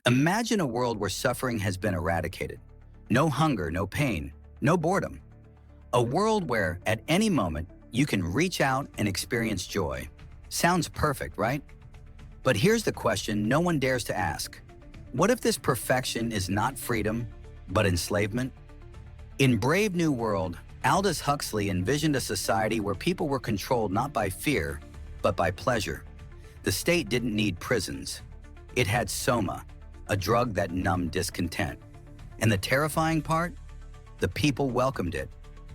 Imagine a world where suffering has been eradicated. No hunger, no pain, no boredom. A world where, at any moment, you can reach out and experience joy. Sounds perfect, right? But here's the question no one dares to ask. What if this perfection is not freedom, but enslavement? In Brave New World, Aldous Huxley envisioned a society where people were controlled not by fear, but by pleasure. The state didn't need prisons. It had soma, a drug that numbed discontent. And the terrifying part? The people welcomed it.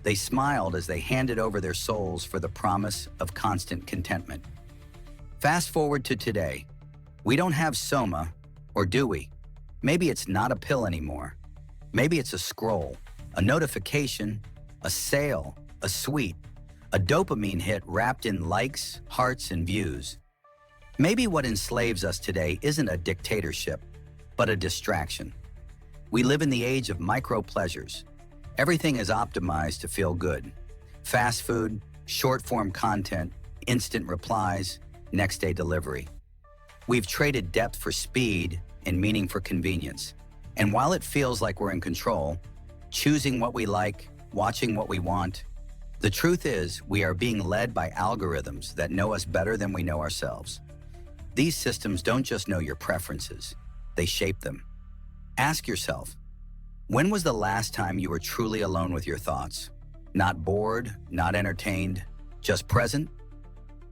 They smiled as they handed over their souls for the promise of constant contentment. Fast forward to today. We don't have soma, or do we? Maybe it's not a pill anymore. Maybe it's a scroll, a notification, a sale, a sweet, a dopamine hit wrapped in likes, hearts, and views. Maybe what enslaves us today isn't a dictatorship, but a distraction. We live in the age of micro-pleasures. Everything is optimized to feel good. Fast food, short-form content, instant replies, next-day delivery. We've traded depth for speed and meaning for convenience. And while it feels like we're in control, choosing what we like, watching what we want, the truth is we are being led by algorithms that know us better than we know ourselves. These systems don't just know your preferences, they shape them. Ask yourself, when was the last time you were truly alone with your thoughts? Not bored, not entertained, just present?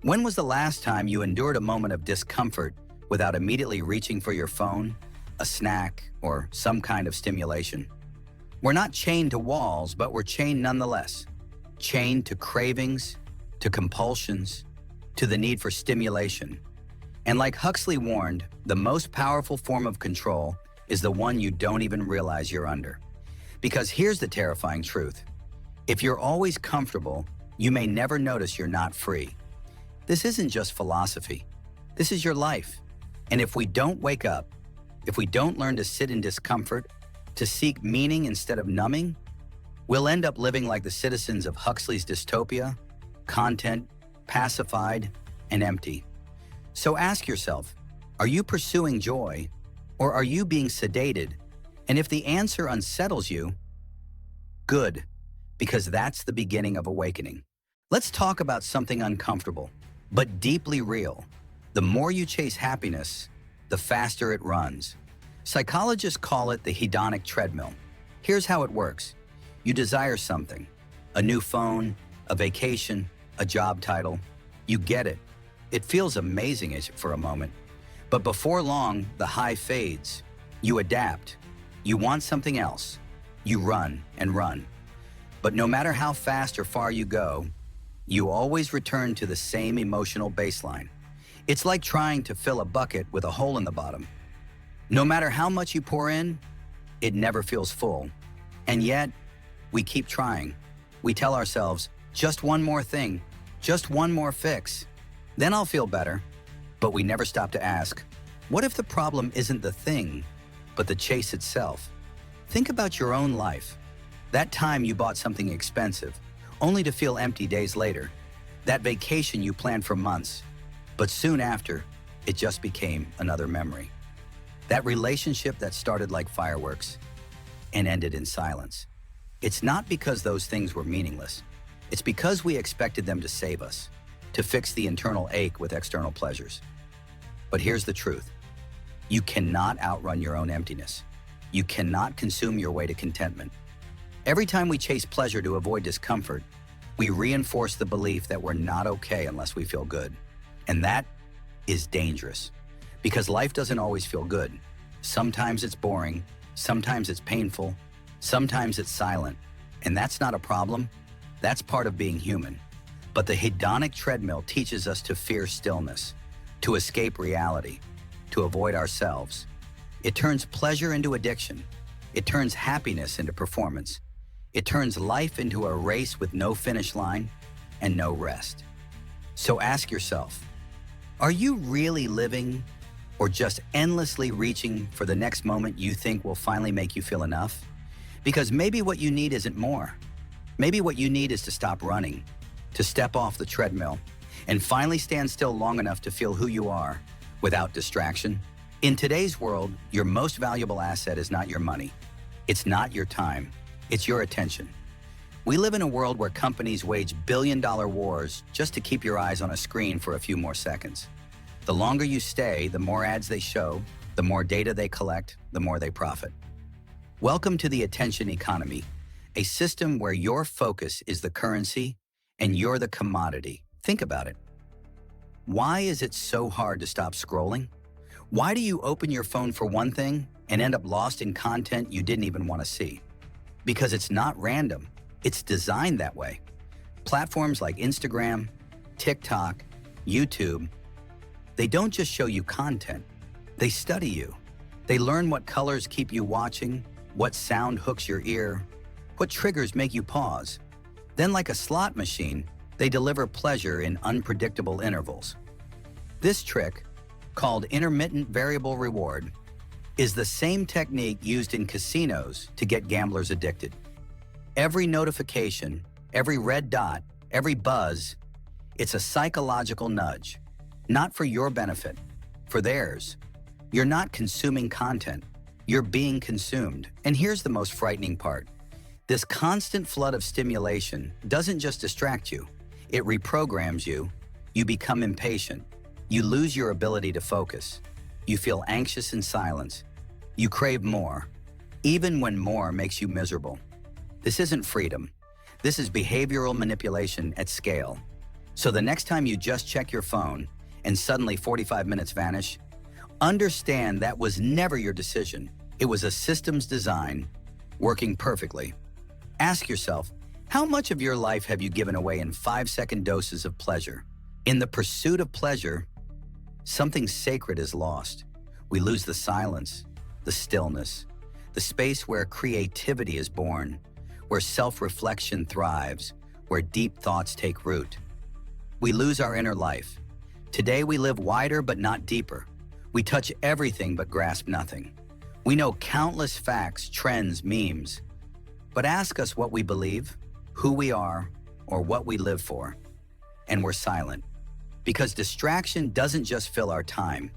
When was the last time you endured a moment of discomfort without immediately reaching for your phone, a snack, or some kind of stimulation? We're not chained to walls, but we're chained nonetheless. Chained to cravings, to compulsions, to the need for stimulation. And like Huxley warned, the most powerful form of control is the one you don't even realize you're under. Because here's the terrifying truth. If you're always comfortable, you may never notice you're not free. This isn't just philosophy. This is your life. And if we don't wake up, if we don't learn to sit in discomfort, to seek meaning instead of numbing, we'll end up living like the citizens of Huxley's dystopia, content, pacified, and empty. So ask yourself, are you pursuing joy, or are you being sedated? And if the answer unsettles you, good, because that's the beginning of awakening. Let's talk about something uncomfortable, but deeply real. The more you chase happiness, the faster it runs. Psychologists call it the hedonic treadmill. Here's how it works. You desire something, a new phone, a vacation, a job title. You get it. It feels amazing for a moment. But before long, the high fades. You adapt. You want something else. You run and run. But no matter how fast or far you go, you always return to the same emotional baseline. It's like trying to fill a bucket with a hole in the bottom. No matter how much you pour in, it never feels full. And yet, we keep trying. We tell ourselves, just one more thing, just one more fix. Then I'll feel better. But we never stop to ask, what if the problem isn't the thing, but the chase itself? Think about your own life. That time you bought something expensive, only to feel empty days later. That vacation you planned for months, but soon after, it just became another memory. That relationship that started like fireworks and ended in silence. It's not because those things were meaningless. It's because we expected them to save us, to fix the internal ache with external pleasures. But here's the truth. You cannot outrun your own emptiness. You cannot consume your way to contentment. Every time we chase pleasure to avoid discomfort, we reinforce the belief that we're not okay unless we feel good. And that is dangerous, because life doesn't always feel good. Sometimes it's boring, sometimes it's painful, sometimes it's silent. And that's not a problem. That's part of being human. But the hedonic treadmill teaches us to fear stillness, to escape reality, to avoid ourselves. It turns pleasure into addiction. It turns happiness into performance. It turns life into a race with no finish line and no rest. So ask yourself, are you really living or just endlessly reaching for the next moment you think will finally make you feel enough? Because maybe what you need isn't more. Maybe what you need is to stop running, to step off the treadmill, and finally stand still long enough to feel who you are without distraction. In today's world, your most valuable asset is not your money. It's not your time. It's your attention. We live in a world where companies wage billion-dollar wars just to keep your eyes on a screen for a few more seconds. The longer you stay, the more ads they show, the more data they collect, the more they profit. Welcome to the attention economy, a system where your focus is the currency and you're the commodity. Think about it. Why is it so hard to stop scrolling? Why do you open your phone for one thing and end up lost in content you didn't even want to see? Because it's not random. It's designed that way. Platforms like Instagram, TikTok, YouTube, they don't just show you content. They study you. They learn what colors keep you watching, what sound hooks your ear, what triggers make you pause. Then, like a slot machine, they deliver pleasure in unpredictable intervals. This trick, called intermittent variable reward, is the same technique used in casinos to get gamblers addicted. Every notification, every red dot, every buzz, it's a psychological nudge, not for your benefit, for theirs. You're not consuming content, you're being consumed. And here's the most frightening part. This constant flood of stimulation doesn't just distract you, it reprograms you. You become impatient. You lose your ability to focus. You feel anxious in silence. You crave more, even when more makes you miserable. This isn't freedom. This is behavioral manipulation at scale. So the next time you just check your phone and suddenly 45 minutes vanish, understand that was never your decision. It was a system's design, working perfectly. Ask yourself, how much of your life have you given away in 5-second doses of pleasure? In the pursuit of pleasure, something sacred is lost. We lose the silence, the stillness, the space where creativity is born, where self-reflection thrives, where deep thoughts take root. We lose our inner life. Today we live wider but not deeper. We touch everything but grasp nothing. We know countless facts, trends, memes. But ask us what we believe, who we are, or what we live for. And we're silent. Because distraction doesn't just fill our time,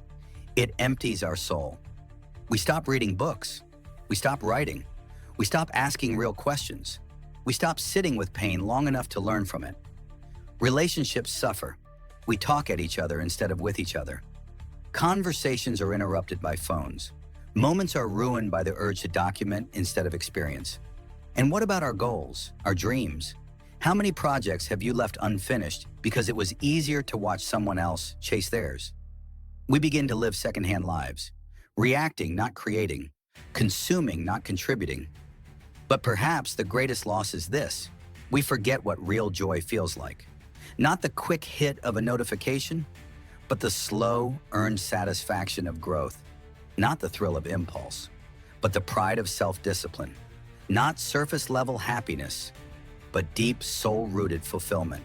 it empties our soul. We stop reading books. We stop writing. We stop asking real questions. We stop sitting with pain long enough to learn from it. Relationships suffer. We talk at each other instead of with each other. Conversations are interrupted by phones. Moments are ruined by the urge to document instead of experience. And what about our goals, our dreams? How many projects have you left unfinished because it was easier to watch someone else chase theirs? We begin to live secondhand lives, reacting, not creating, consuming, not contributing. But perhaps the greatest loss is this: we forget what real joy feels like. Not the quick hit of a notification, but the slow, earned satisfaction of growth. Not the thrill of impulse, but the pride of self-discipline. Not surface-level happiness, but deep, soul-rooted fulfillment.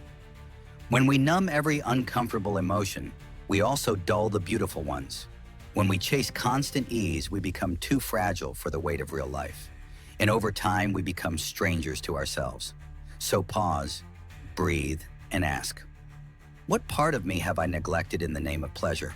When we numb every uncomfortable emotion, we also dull the beautiful ones. When we chase constant ease, we become too fragile for the weight of real life. And over time, we become strangers to ourselves. So pause, breathe, and ask, what part of me have I neglected in the name of pleasure?